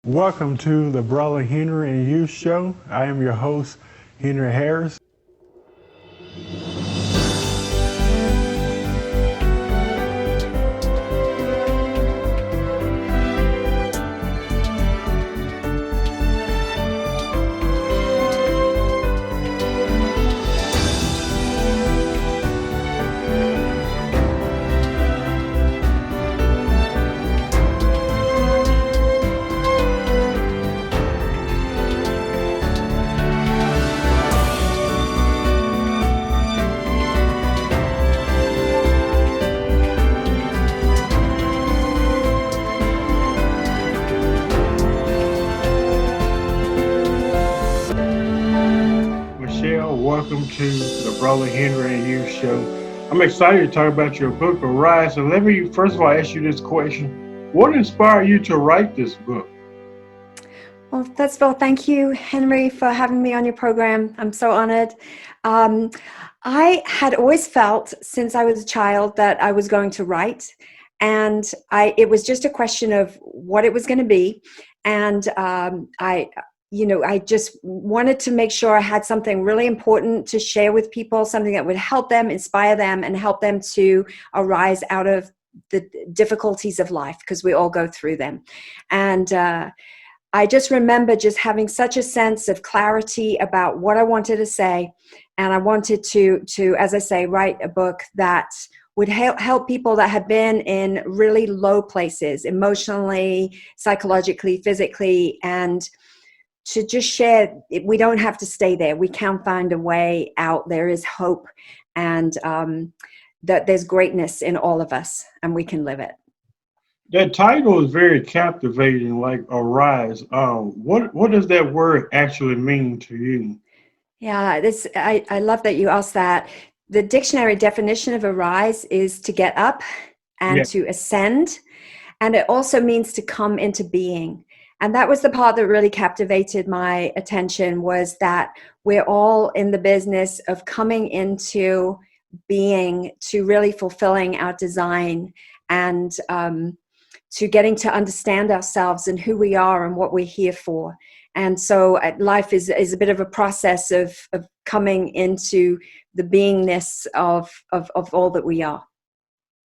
Welcome to the Brother Henry and You Show. I am your host, Henry Harris. Michelle, welcome to the Brother Henry and You Show. I'm excited to talk about your book, Arise. And let me first of all ask you this question. What inspired you to write this book? Well, first of all, thank you, Henry, for having me on your program. I'm so honored. Um, I had always felt since I was a child that I was going to write, and it was just a question of what it was going to be. And I just wanted to make sure I had something really important to share with people, something that would help them, inspire them, and help them to arise out of the difficulties of life, because we all go through them. And I just remember just having such a sense of clarity about what I wanted to say. And I wanted to, as I say, write a book that would help people that had been in really low places, emotionally, psychologically, physically, and to just share, we don't have to stay there. We can find a way out. There is hope, and that there's greatness in all of us, and we can live it. That title is very captivating, like Arise. What does that word actually mean to you? Yeah, I love that you asked that. The dictionary definition of arise is to get up and Yeah. to ascend, and it also means to come into being. And that was the part that really captivated my attention, was that we're all in the business of coming into being, to really fulfilling our design, and to getting to understand ourselves and who we are and what we're here for. And so life is a bit of a process of coming into the beingness of all that we are.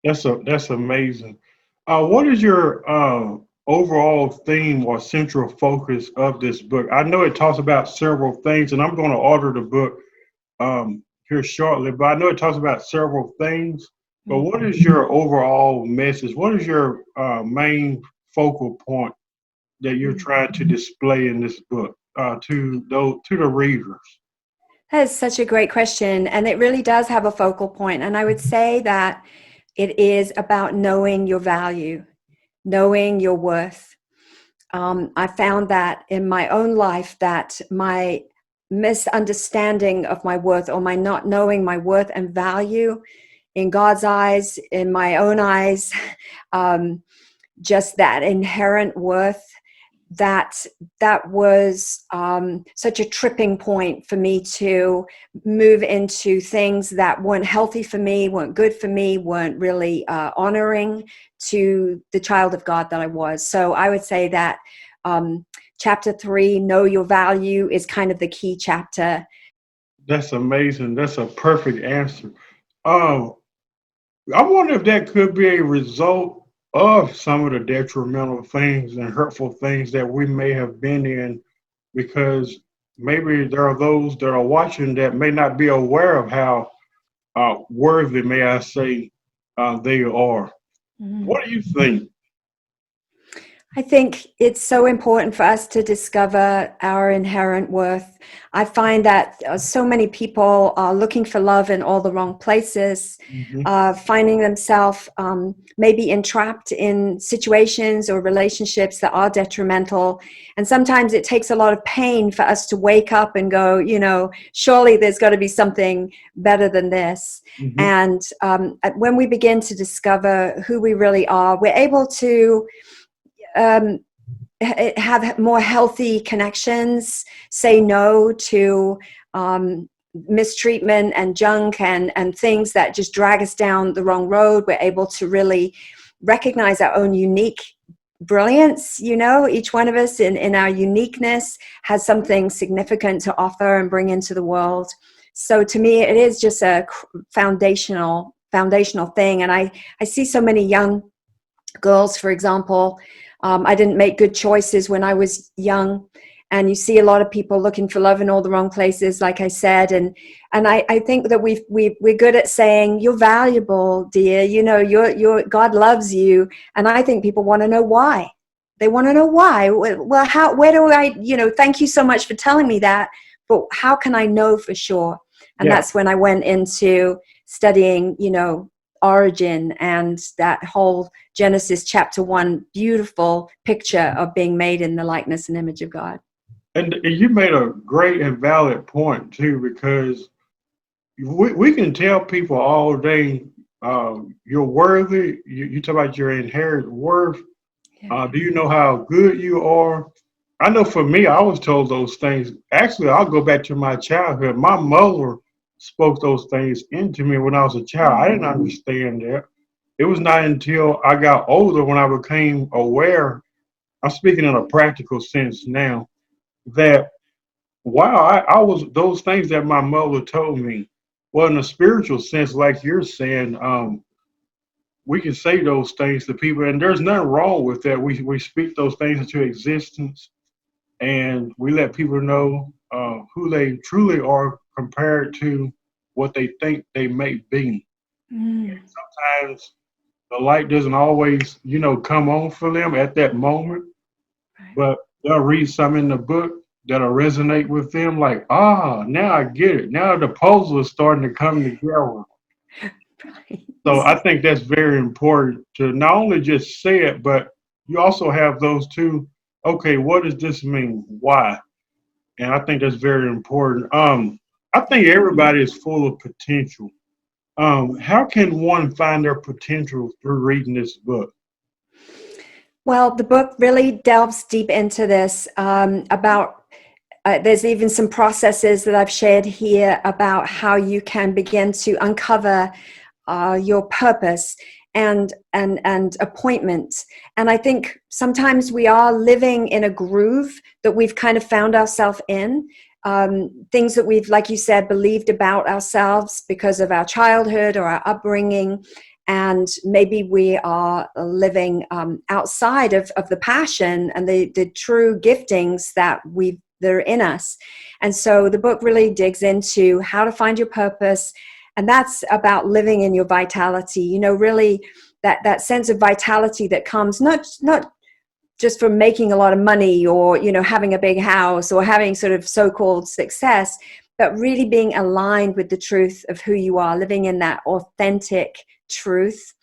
That's amazing. What is your overall theme or central focus of this book? I know it talks about several things, and I'm going to order the book here shortly, but I know it talks about several things. But what is your overall message? What is your main focal point that you're trying to display in this book to the readers? That is such a great question, and it really does have a focal point. And I would say that it is about knowing your value, knowing your worth. I found that in my own life, that my misunderstanding of my worth, or my not knowing my worth and value in God's eyes, in my own eyes, just that inherent worth, that was such a tripping point for me to move into things that weren't healthy for me, weren't good for me, weren't really honoring to the child of God that I was. So I would say that chapter 3, Know Your Value, is kind of the key chapter. That's amazing. That's a perfect answer. Um, I wonder if that could be a result of some of the detrimental things and hurtful things that we may have been in, because maybe there are those that are watching that may not be aware of how worthy, may I say, they are. Mhm. What do you think? I think it's so important for us to discover our inherent worth. I find that so many people are looking for love in all the wrong places, Mhm. finding themselves maybe entrapped in situations or relationships that are detrimental. And sometimes it takes a lot of pain for us to wake up and go, surely there's got to be something better than this. Mhm. And when we begin to discover who we really are, we're able to um, have more healthy connections, say no to mistreatment and junk and things that just drag us down the wrong road. We're able to really recognize our own unique brilliance. Each one of us in our uniqueness has something significant to offer and bring into the world. So to me, it is just a foundational thing. And I see so many young girls, for example. I didn't make good choices when I was young, and you see a lot of people looking for love in all the wrong places, like I said. And I think that we're good at saying, you're valuable, dear. You're God loves you. And I think people want to know why. They want to know why. Well, where do I, thank you so much for telling me that, but how can I know for sure? And Yeah. that's when I went into studying, origin and that whole Genesis chapter 1 beautiful picture of being made in the likeness and image of God. And you made a great and valid point too, because we can tell people all day, you're worthy. You talk about your inherent worth. Yeah. Do you know how good you are? I know for me, I was told those things. Actually, I'll go back to my childhood. My mother spoke those things into me when I was a child. I didn't understand that. It was not until I got older when I became aware. I'm speaking in a practical sense now, that wow, I was those things that my mother told me. Well, in a spiritual sense, like you're saying, we can say those things to people, and there's nothing wrong with that. We speak those things into existence, and we let people know who they truly are compared to what they think they may be. Mm. Sometimes the light doesn't always, come on for them at that moment, Right. but they'll read some in the book that'll resonate with them. Like, now I get it. Now the puzzle is starting to come together. Right. So I think that's very important to not only just say it, but you also have those two. Okay, what does this mean? Why? And I think that's very important. I think everybody is full of potential. How can one find their potential through reading this book? Well, the book really delves deep into this about there's even some processes that I've shared here about how you can begin to uncover your purpose and appointment. And I think sometimes we are living in a groove that we've kind of found ourselves in. Things that we've, like you said, believed about ourselves because of our childhood or our upbringing. And maybe we are living outside of the passion and the true giftings that are in us. And so the book really digs into how to find your purpose. And that's about living in your vitality, really that sense of vitality that comes not just from making a lot of money or, having a big house or having sort of so-called success, but really being aligned with the truth of who you are, living in that authentic truth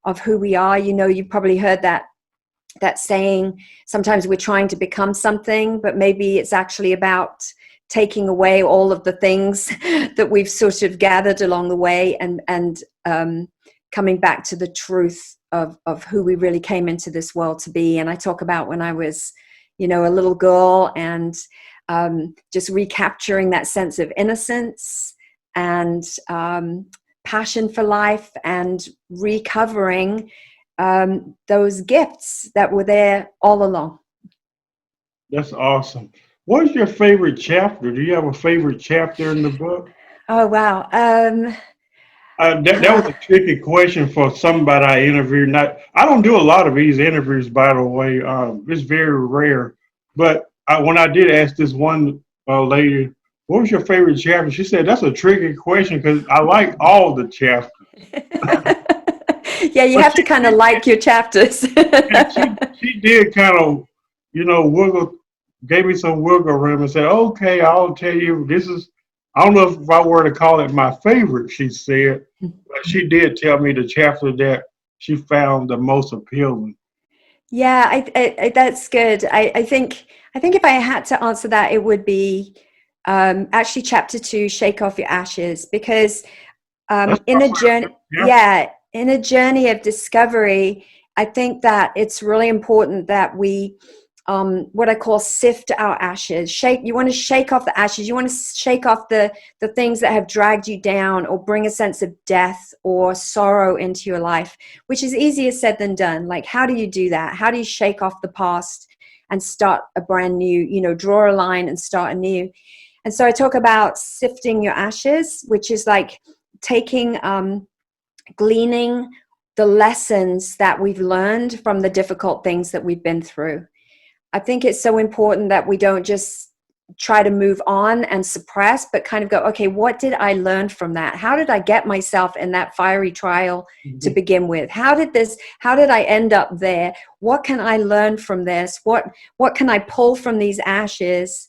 of who we are. You've probably heard that saying, sometimes we're trying to become something, but maybe it's actually about taking away all of the things that we've sort of gathered along the way and coming back to the truth of who we really came into this world to be. And I talk about when I was, a little girl and just recapturing that sense of innocence and passion for life and recovering those gifts that were there all along. That's awesome. What is your favorite chapter? Do you have a favorite chapter in the book? Oh, wow. That was a tricky question for somebody I interviewed. I don't do a lot of these interviews, by the way. It's very rare. But when I did ask this one lady, what was your favorite chapter? She said, that's a tricky question because I like all the chapters. Yeah, you But have to kind of like your chapters. she did kind of, wiggle, gave me some wiggle room and said, okay, I'll tell you, this is, I don't know if I were to call it my favorite, she said, but she did tell me the chapter that she found the most appealing. Yeah, that's good. I think if I had to answer that, it would be actually chapter 2, Shake Off Your Ashes, because That's in my a first journey, chapter. yeah, in a journey of discovery, I think that it's really important that we what I call sift our ashes. You want to shake off the ashes. You want to shake off the things that have dragged you down or bring a sense of death or sorrow into your life, which is easier said than done. Like, how do you do that? How do you shake off the past and start a brand new, draw a line and start anew? And so I talk about sifting your ashes, which is like taking, gleaning the lessons that we've learned from the difficult things that we've been through. I think it's so important that we don't just try to move on and suppress, but kind of go, okay, what did I learn from that? How did I get myself in that fiery trial to begin with? How did I end up there? What can I learn from this? What can I pull from these ashes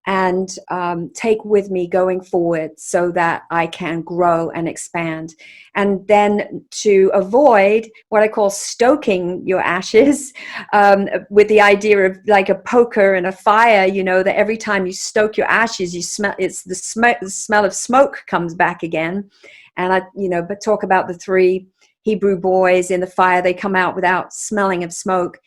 and take with me going forward so that I can grow and expand? And then to avoid what I call stoking your ashes, with the idea of like a poker and a fire, that every time you stoke your ashes, you smell, the smell of smoke comes back again. And but talk about the 3 Hebrew boys in the fire, they come out without smelling of smoke.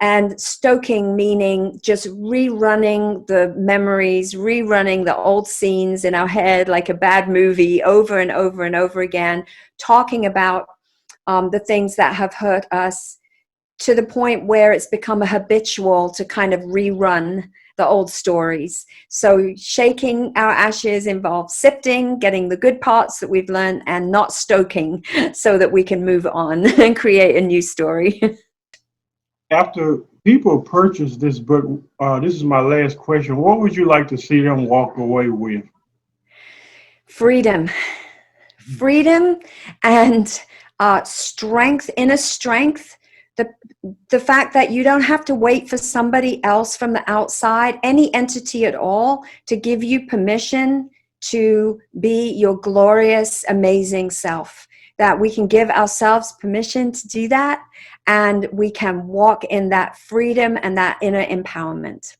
And stoking meaning just rerunning the memories, rerunning the old scenes in our head like a bad movie over and over and over again, talking about the things that have hurt us to the point where it's become a habitual to kind of rerun the old stories. So shaking our ashes involves sifting, getting the good parts that we've learned, and not stoking so that we can move on and create a new story. After people purchase this book, this is my last question. What would you like to see them walk away with? Freedom and strength, inner strength. The fact that you don't have to wait for somebody else from the outside, any entity at all, to give you permission to be your glorious, amazing self. That we can give ourselves permission to do that, and we can walk in that freedom and that inner empowerment.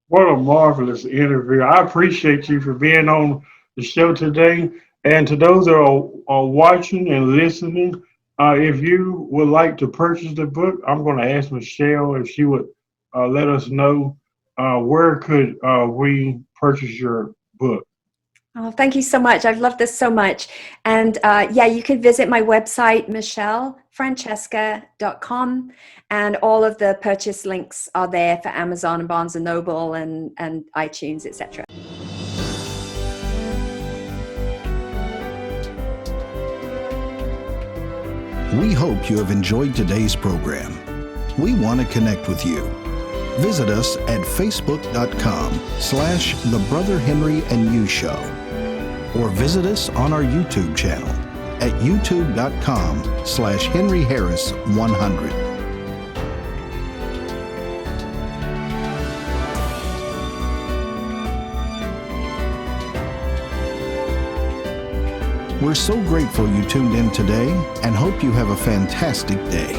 What a marvelous interview. I appreciate you for being on the show today. And to those that are watching and listening, if you would like to purchase the book, I'm going to ask Michele if she would let us know where could we purchase your book. Oh, thank you so much. I've loved this so much. And you can visit my website, michelefrancesca.com, and all of the purchase links are there for Amazon and Barnes & Noble and iTunes, etc. We hope you have enjoyed today's program. We want to connect with you. Visit us at facebook.com/The Brother Henry and You Show, or visit us on our YouTube channel at youtube.com/Henry Harris 100. We're so grateful you tuned in today and hope you have a fantastic day.